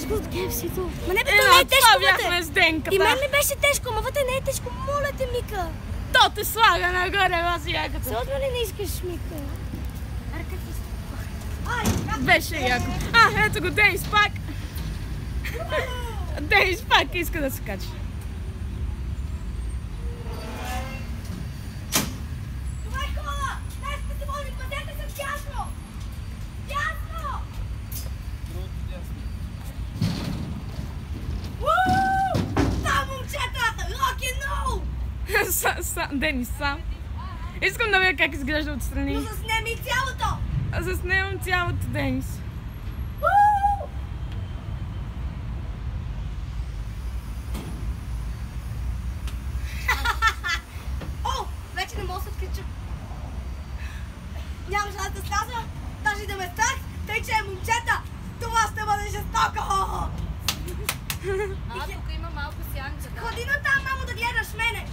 искал от KFC-то. Ма не бе, то не е тежко бяхме с Денка. И мен ми беше тежко, ма вътре не е тежко. Моля те, Мика. То те слага нагоре, лази якото. Защо ли не искаш, Мика? Беше яко. Ето го Денис пак. Денис пак иска да се качи. Това е кола! Днес сте си моли, пазете се дясно! Дясно! Там, момчета! Рок-н-рол! Денис сам. Искам да видя как изглежда отстрани. Но заснеми цялото! Заснемам цялото, Денис. О, вече не мога да се открича. Нямам шанс да сляза, даже да ме страх, тъй че момчета, това ще бъде жестоко! Тук има малко сянка. Ходи на там, мамо, да гледаш мене!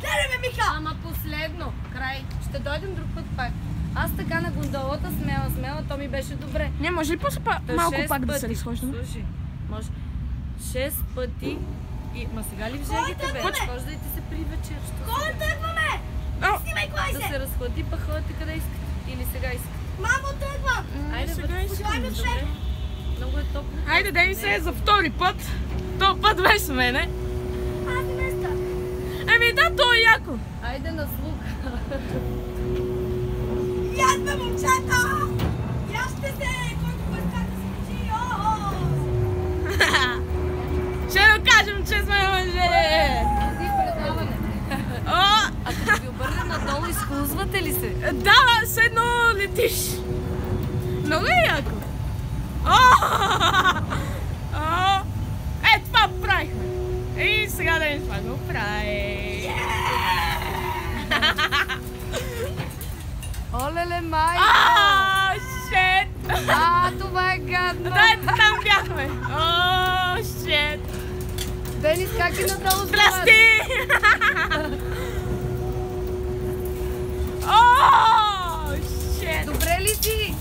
Гледай ме, Мика! Ама последно, край. Ще дойдем друг път пак. Аз така на гондолата смела, то ми беше добре. Не, може ли после малко пак да се разхождаме? Слушай, може 6 пъти и... Ма сега ли вжегите, бе? Разхождайте се при вечер. Кой тръгваме? Снимай клай Да се! се разходи, па ходите къде искате. Или сега искате. Мамо, тръгвам! Айде, Пожелай ми все! Много е топло. Хайде, Денис е за втори път. То път беше мене. Аз не ме страх. Еми да, то е яко. Айде на звук. Ядме, момчета! Яжте се! Който пъската се качи! Ще докажем, че сме мъже. Иди предаване. А като ви обърне надолу, изхлузвате ли се? Да, с едно летиш. Много е яко. Това правихме. И сега Денис това го прави. Олеле, майко! Шет! Това е гадно! Да, там бяхме. Шет! Денис, как е надолу? Здрасти! Шет! Добре ли си?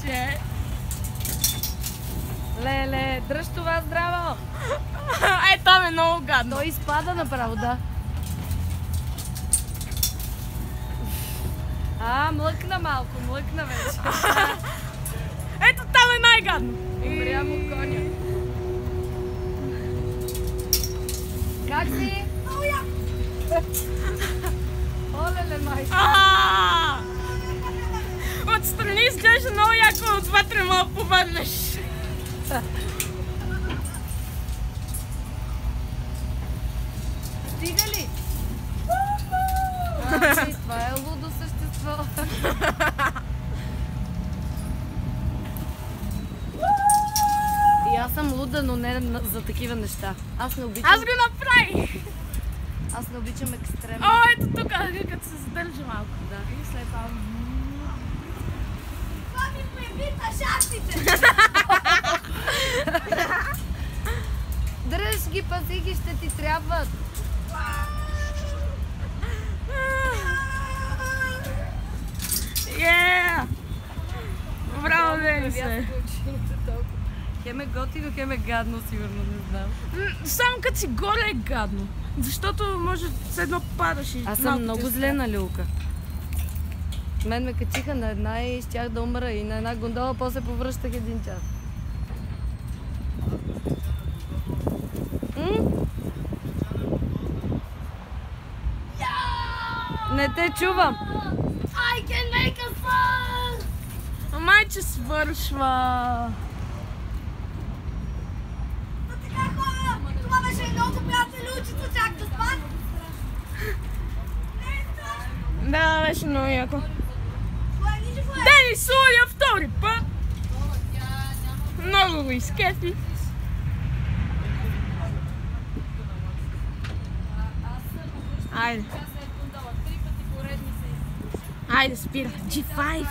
Шет! Леле, дръж това здраво! Там е много гадно. Той изпада направо, да. Млъкна малко, млъкна вече. Ето там е най-гадно. Умря му коня. Как си? Много яко! Олеле, майко! Отстрани изглежда много яко, отвътре мога повърнеш. Стига ли? Това е лудо същество. И аз съм луда, но не за такива неща. Аз не обичам... Аз го направих! Аз не обичам екстремно. Ето тук, като се задържа малко. Да. И след това... Това ми пребита шахтите! Дръж ги, пази ги, ще ти трябват. Браво, Денисе! Хем е готино, хем е гадно, сигурно, не знам. Само като си горе е гадно. Защото може с едно падаш и... Аз съм много зле на люлка. Мен ме качиха на една и щях да умра и на една гондола, после повръщах 1 час. Не те чувам! I can make a fun! Майче свършва! Но така, хора, това беше много приятелючето, чак да спад. Не е страшно. Да, беше много яко. Нищо, Денис Лудя втори път! Много го изкефи. Айде. Аз след гондола 3 пъти поредни се. Айде, спира. G5.